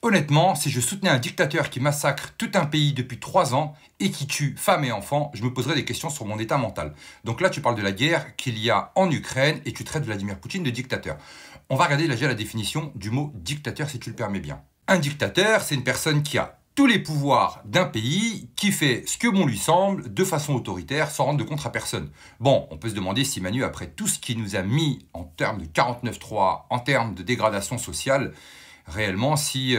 Honnêtement, si je soutenais un dictateur qui massacre tout un pays depuis 3 ans et qui tue femmes et enfants, je me poserais des questions sur mon état mental. Donc là, tu parles de la guerre qu'il y a en Ukraine et tu traites Vladimir Poutine de dictateur. On va regarder déjà la définition du mot dictateur si tu le permets bien. Un dictateur, c'est une personne qui a tous les pouvoirs d'un pays, qui fait ce que bon lui semble, de façon autoritaire, sans rendre de compte à personne. Bon, on peut se demander si Manu, après tout ce qu'il nous a mis en termes de 49.3, en termes de dégradation sociale, réellement, si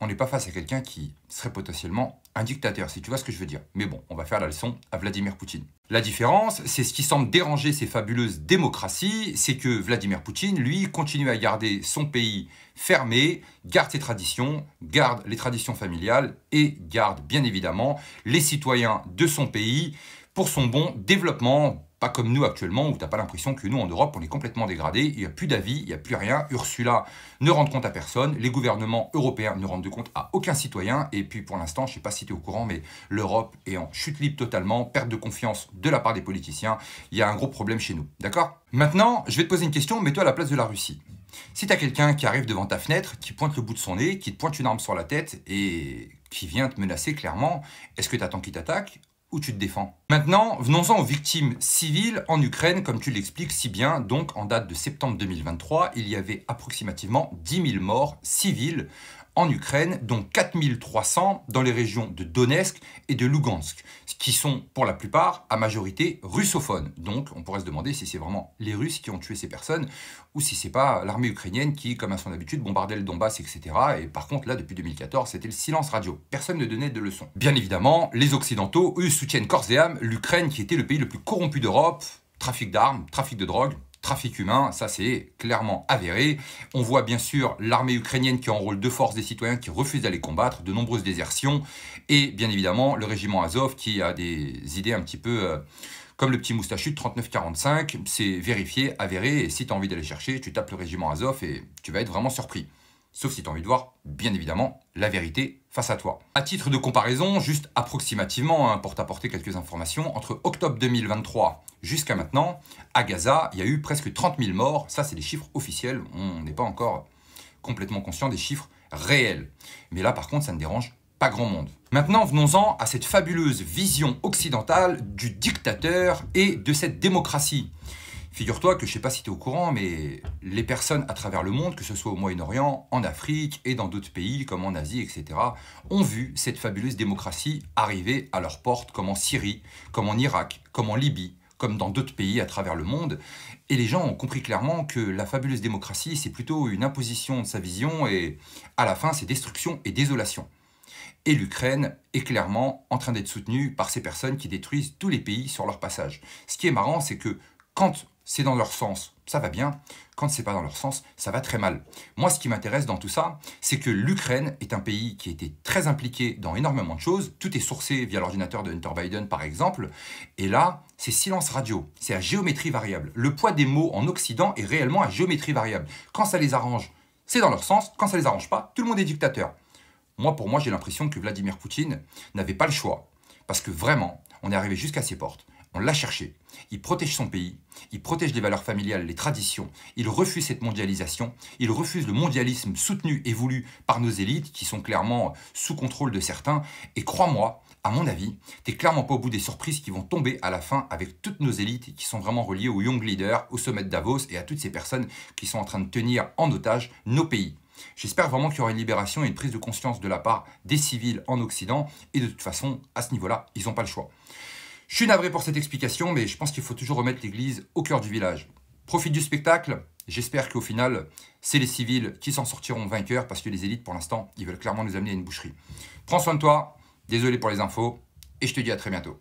on n'est pas face à quelqu'un qui serait potentiellement un dictateur, si tu vois ce que je veux dire. Mais bon, on va faire la leçon à Vladimir Poutine. La différence, c'est ce qui semble déranger ces fabuleuses démocraties, c'est que Vladimir Poutine, lui, continue à garder son pays fermé, garde ses traditions, garde les traditions familiales et garde bien évidemment les citoyens de son pays pour son bon développement. Pas comme nous actuellement, où tu n'as pas l'impression que nous, en Europe, on est complètement dégradés, il n'y a plus d'avis, il n'y a plus rien. Ursula ne rend compte à personne, les gouvernements européens ne rendent compte à aucun citoyen. Et puis pour l'instant, je ne sais pas si tu es au courant, mais l'Europe est en chute libre totalement, perte de confiance de la part des politiciens. Il y a un gros problème chez nous, d'accord? Maintenant, je vais te poser une question, mets-toi à la place de la Russie. Si tu as quelqu'un qui arrive devant ta fenêtre, qui pointe le bout de son nez, qui te pointe une arme sur la tête et qui vient te menacer clairement, est-ce que tu attends qu'il t'attaque ? Ou tu te défends. Maintenant, venons-en aux victimes civiles en Ukraine, comme tu l'expliques si bien. Donc, en date de septembre 2023, il y avait approximativement 10 000 morts civils en Ukraine, dont 4 300 dans les régions de Donetsk et de Lugansk, qui sont pour la plupart à majorité russophones. Donc, on pourrait se demander si c'est vraiment les Russes qui ont tué ces personnes ou si c'est pas l'armée ukrainienne qui, comme à son habitude, bombardait le Donbass, etc. Et par contre, là, depuis 2014, c'était le silence radio. Personne ne donnait de leçons. Bien évidemment, les Occidentaux, eux, soutiennent corps et âme l'Ukraine, qui était le pays le plus corrompu d'Europe. Trafic d'armes, trafic de drogue, trafic humain, ça c'est clairement avéré. On voit bien sûr l'armée ukrainienne qui enrôle de force des citoyens qui refusent d'aller combattre, de nombreuses désertions, et bien évidemment le régiment Azov qui a des idées un petit peu comme le petit moustachu de 39-45, c'est vérifié, avéré, et si tu as envie d'aller chercher, tu tapes le régiment Azov et tu vas être vraiment surpris. Sauf si tu as envie de voir, bien évidemment, la vérité face à toi. À titre de comparaison, juste approximativement, pour t'apporter quelques informations, entre octobre 2023 jusqu'à maintenant, à Gaza, il y a eu presque 30 000 morts. Ça, c'est des chiffres officiels. On n'est pas encore complètement conscient des chiffres réels. Mais là, par contre, ça ne dérange pas grand monde. Maintenant, venons-en à cette fabuleuse vision occidentale du dictateur et de cette démocratie. Figure-toi que je ne sais pas si tu es au courant, mais les personnes à travers le monde, que ce soit au Moyen-Orient, en Afrique et dans d'autres pays comme en Asie, etc., ont vu cette fabuleuse démocratie arriver à leur porte, comme en Syrie, comme en Irak, comme en Libye, comme dans d'autres pays à travers le monde. Et les gens ont compris clairement que la fabuleuse démocratie, c'est plutôt une imposition de sa vision et à la fin, c'est destruction et désolation. Et l'Ukraine est clairement en train d'être soutenue par ces personnes qui détruisent tous les pays sur leur passage. Ce qui est marrant, c'est que quand c'est dans leur sens, ça va bien. Quand c'est pas dans leur sens, ça va très mal. Moi, ce qui m'intéresse dans tout ça, c'est que l'Ukraine est un pays qui a été très impliqué dans énormément de choses. Tout est sourcé via l'ordinateur de Hunter Biden, par exemple. Et là, c'est silence radio. C'est à géométrie variable. Le poids des mots en Occident est réellement à géométrie variable. Quand ça les arrange, c'est dans leur sens. Quand ça les arrange pas, tout le monde est dictateur. Pour moi, j'ai l'impression que Vladimir Poutine n'avait pas le choix. Parce que vraiment, on est arrivé jusqu'à ses portes. On l'a cherché. Il protège son pays, il protège les valeurs familiales, les traditions, il refuse cette mondialisation, il refuse le mondialisme soutenu et voulu par nos élites qui sont clairement sous contrôle de certains. Et crois-moi, à mon avis, t'es clairement pas au bout des surprises qui vont tomber à la fin avec toutes nos élites qui sont vraiment reliées aux Young Leaders, au sommet de Davos et à toutes ces personnes qui sont en train de tenir en otage nos pays. J'espère vraiment qu'il y aura une libération et une prise de conscience de la part des civils en Occident et de toute façon, à ce niveau-là, ils n'ont pas le choix. Je suis navré pour cette explication, mais je pense qu'il faut toujours remettre l'église au cœur du village. Profite du spectacle. J'espère qu'au final, c'est les civils qui s'en sortiront vainqueurs parce que les élites, pour l'instant, ils veulent clairement nous amener à une boucherie. Prends soin de toi. Désolé pour les infos et je te dis à très bientôt.